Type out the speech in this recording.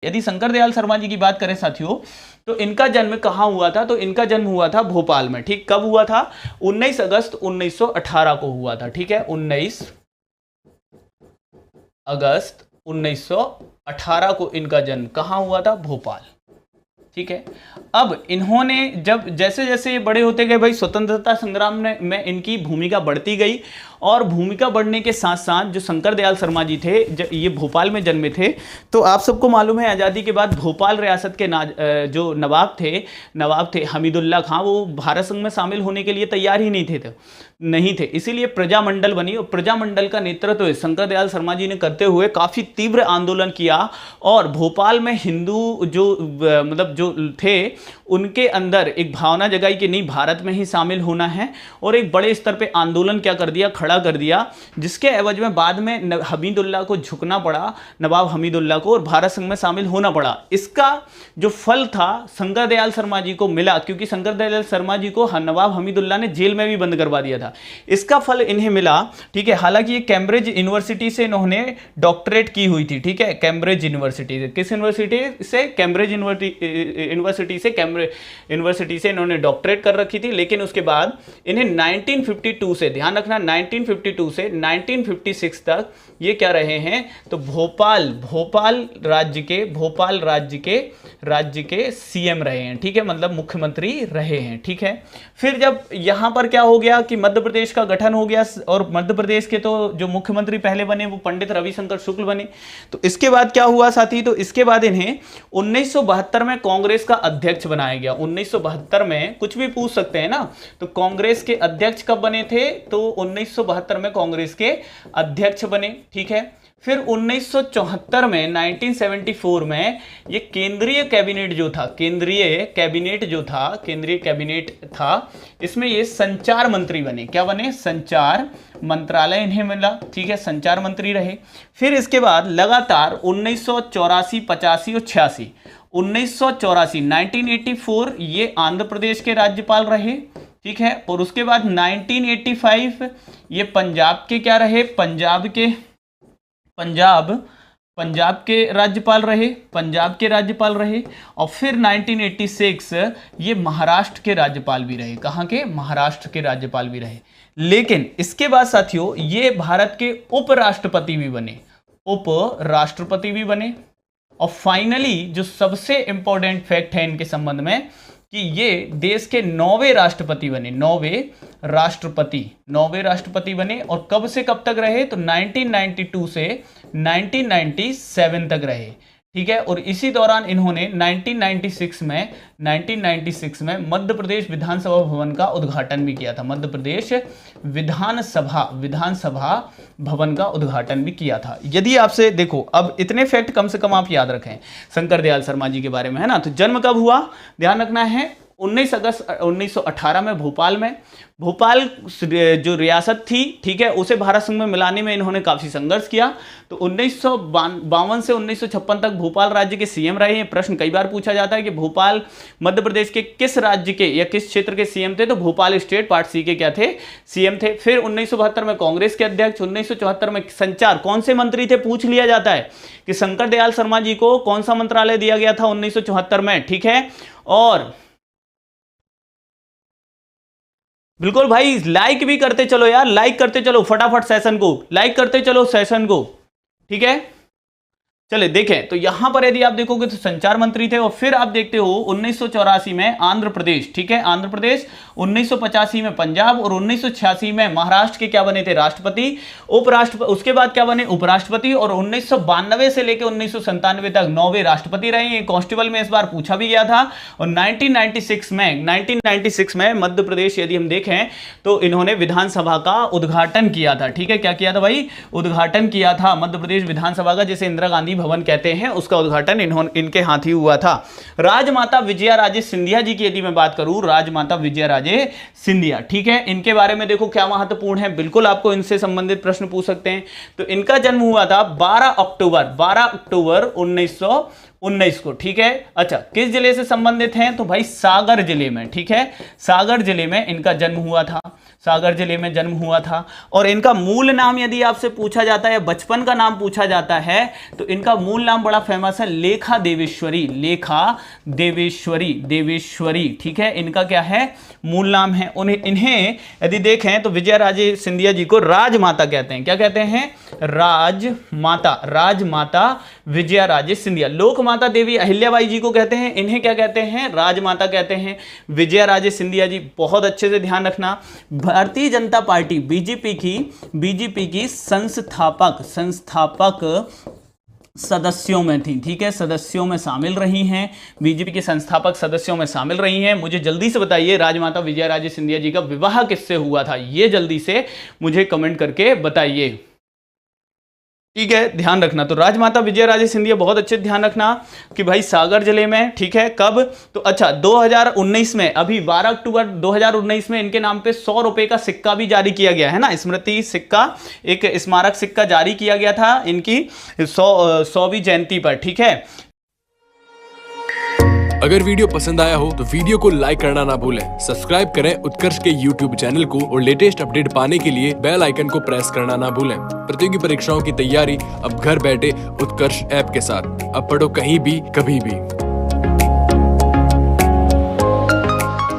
यदि शंकर दयाल शर्मा जी की बात करें साथियों, तो इनका जन्म कहाँ हुआ था? तो इनका जन्म हुआ था भोपाल में। ठीक, कब हुआ था? 19 अगस्त 1918 को हुआ था। ठीक है, 19 अगस्त 1918 को इनका जन्म कहाँ हुआ था? भोपाल। ठीक है, अब इन्होंने जब जैसे जैसे ये बड़े होते गए भाई, स्वतंत्रता संग्राम में इनकी भूमिका बढ़ती गई, और भूमिका बढ़ने के साथ साथ जो शंकर दयाल शर्मा जी थे, ये भोपाल में जन्मे थे। तो आप सबको मालूम है आज़ादी के बाद भोपाल रियासत के जो नवाब थे हमीदुल्ला खां, वो भारत संघ में शामिल होने के लिए तैयार ही नहीं थे। इसीलिए प्रजामंडल बनी, और प्रजामंडल का नेतृत्व शंकर दयाल शर्मा जी ने करते हुए काफ़ी तीव्र आंदोलन किया, और भोपाल में हिंदू जो थे उनके अंदर एक भावना जगाई कि नहीं, भारत में ही शामिल होना है, और एक बड़े स्तर पे आंदोलन क्या कर दिया? खड़ा कर दिया, जिसके एवज में बाद में हमीदुल्ला को झुकना पड़ा, नवाब हमीदुल्ला को, और भारत संघ में शामिल होना पड़ा। इसका जो फल था शंकर दयाल शर्मा जी को मिला, क्योंकि शंकर दयाल शर्मा जी को नवाब हमीदुल्ला ने जेल में भी बंद करवा दिया था। इसका फल इन्हें मिला। ठीक है, हालांकि ये कैम्ब्रिज यूनिवर्सिटी से इन्होंने डॉक्टरेट की हुई थी। ठीक है, कैम्ब्रिज यूनिवर्सिटी से, किस यूनिवर्सिटी से? कैम्ब्रिज यूनिवर्सिटी से इन्होंने डॉक्टरेट कर रखी थी। लेकिन उसके बाद इन्हें 1952 से, ध्यान रखना, 1952 से 1956 तक ये क्या रहे हैं? तो भोपाल राज्य के सीएम रहे हैं। ठीक है, मतलब मुख्यमंत्री रहे हैं। ठीक है, फिर जब यहां पर क्या हो गया कि मध्य प्रदेश का गठन हो गया, और मध्य प्रदेश के तो जो मुख्यमंत्री पहले बने वो पंडित रविशंकर शुक्ल बने। तो इसके बाद क्या हुआ साथी? तो इसके बाद इन्हें 1972 में कांग्रेस का अध्यक्ष बनाया गया। 1972 में कुछ भी पूछ सकते हैं ना, तो कांग्रेस के अध्यक्ष कब बने थे? तो 1972 में कांग्रेस के अध्यक्ष बने। ठीक है, फिर 1974 में 1974 में ये केंद्रीय कैबिनेट था, इसमें ये संचार मंत्री बने। क्या बने? संचार मंत्रालय इन्हें मिला। ठीक है, संचार मंत्री रहे। फिर इसके बाद लगातार 1984, 85 और 86, 1984 1984 ये आंध्र प्रदेश के राज्यपाल रहे। ठीक है, और उसके बाद 1985 ये पंजाब के क्या रहे? पंजाब के राज्यपाल रहे। और फिर 1986 ये महाराष्ट्र के राज्यपाल भी रहे। कहां के? महाराष्ट्र के राज्यपाल भी रहे। लेकिन इसके बाद साथियों ये भारत के उपराष्ट्रपति भी बने। और फाइनली जो सबसे इंपॉर्टेंट फैक्ट है इनके संबंध में, कि ये देश के 9वें राष्ट्रपति बने। 9वें राष्ट्रपति बने। और कब से कब तक रहे? तो 1992 से 1997 तक रहे। ठीक है, और इसी दौरान इन्होंने 1996 में मध्य प्रदेश विधानसभा भवन का उद्घाटन भी किया था। मध्य प्रदेश विधानसभा भवन का उद्घाटन भी किया था। यदि आपसे देखो, अब इतने फैक्ट कम से कम आप याद रखें शंकर दयाल शर्मा जी के बारे में, है ना। तो जन्म कब हुआ? ध्यान रखना है, 19 अगस्त 1918 में भोपाल जो रियासत थी, ठीक है, उसे भारत संघ में मिलाने में इन्होंने काफी संघर्ष किया। तो 1952 से 1956 तक भोपाल राज्य के सीएम रहे हैं। प्रश्न कई बार पूछा जाता है कि भोपाल मध्य प्रदेश के किस राज्य के या किस क्षेत्र के सीएम थे? तो भोपाल स्टेट पार्ट सी के क्या थे? सीएम थे। फिर 1972 में कांग्रेस के अध्यक्ष, 1974 में संचार कौन से मंत्री थे? पूछ लिया जाता है कि शंकर दयाल शर्मा जी को कौन सा मंत्रालय दिया गया था 1974 में। ठीक है, और बिल्कुल भाई लाइक भी करते चलो यार, लाइक करते चलो फटाफट सेशन को, लाइक करते चलो सेशन को। ठीक है, चले देखें तो यहां पर यदि आप देखोगे तो संचार मंत्री थे। और फिर आप देखते हो 1984 में आंध्र प्रदेश, ठीक है, आंध्र प्रदेश, 1985 में पंजाब, और 1986 में महाराष्ट्र के क्या बने थे? राष्ट्रपति, उपराष्ट्रपति। उसके बाद क्या बने? उपराष्ट्रपति। और 1992 से लेकर 1997 तक 9वें राष्ट्रपति रहे। ये कांस्टेबल में इस बार पूछा भी गया था। और 1996 में मध्य प्रदेश यदि हम देखें तो इन्होंने विधानसभा का उद्घाटन किया था। ठीक है, क्या किया था भाई? उद्घाटन किया था मध्य प्रदेश विधानसभा का, जिसे इंदिरा गांधी भवन कहते हैं, उसका उद्घाटन इनके हाथ ही हुआ था। राजमाता विजया राजे सिंधिया जी की यदि मैं बात करूं, राजमाता विजया राजे सिंधिया, ठीक है, इनके बारे में देखो क्या महत्वपूर्ण है, बिल्कुल आपको इनसे संबंधित प्रश्न पूछ सकते हैं। तो इनका जन्म हुआ था 12 अक्टूबर 1919 को। ठीक है, अच्छा किस जिले से संबंधित हैं? तो भाई सागर जिले में। ठीक है, सागर जिले में इनका जन्म हुआ था। सागर जिले में जन्म हुआ था। और इनका मूल नाम यदि आपसे पूछा जाता है, बचपन का नाम पूछा जाता है, तो इनका मूल नाम बड़ा फेमस है, लेखा देवेश्वरी। लेखा देवेश्वरी, देवेश्वरी, ठीक है, इनका क्या है, मूल नाम है। इन्हें यदि देखें तो विजया राजे सिंधिया जी को राजमाता कहते हैं। क्या कहते हैं, राजमाता, राजमाता विजया राजे सिंधिया। लोकमाता देवी अहिल्याबाई जी को कहते हैं, इन्हें क्या कहते हैं, राजमाता कहते हैं। विजया राजे सिंधिया जी, बहुत अच्छे से ध्यान रखना, भारतीय जनता पार्टी बीजेपी की संस्थापक सदस्यों में थी, ठीक है, सदस्यों में शामिल रही हैं, बीजेपी के संस्थापक सदस्यों में शामिल रही हैं। मुझे जल्दी से बताइए राजमाता विजया राजे सिंधिया जी का विवाह किससे हुआ था, ये जल्दी से मुझे कमेंट करके बताइए, ठीक है, ध्यान रखना। तो राजमाता विजया राजे सिंधिया, बहुत अच्छे ध्यान रखना कि भाई सागर जिले में, ठीक है, कब, तो अच्छा 2019 में, अभी 12 अक्टूबर 2019 में इनके नाम पे 100 रुपए का सिक्का भी जारी किया गया है ना, स्मृति सिक्का, एक स्मारक सिक्का जारी किया गया था इनकी 100वीं जयंती पर, ठीक है। अगर वीडियो पसंद आया हो तो वीडियो को लाइक करना ना भूलें, सब्सक्राइब करें उत्कर्ष के YouTube चैनल को और लेटेस्ट अपडेट पाने के लिए बेल आइकन को प्रेस करना ना भूलें। प्रतियोगी परीक्षाओं की तैयारी अब घर बैठे उत्कर्ष ऐप के साथ। अब पढ़ो कहीं भी, कभी भी।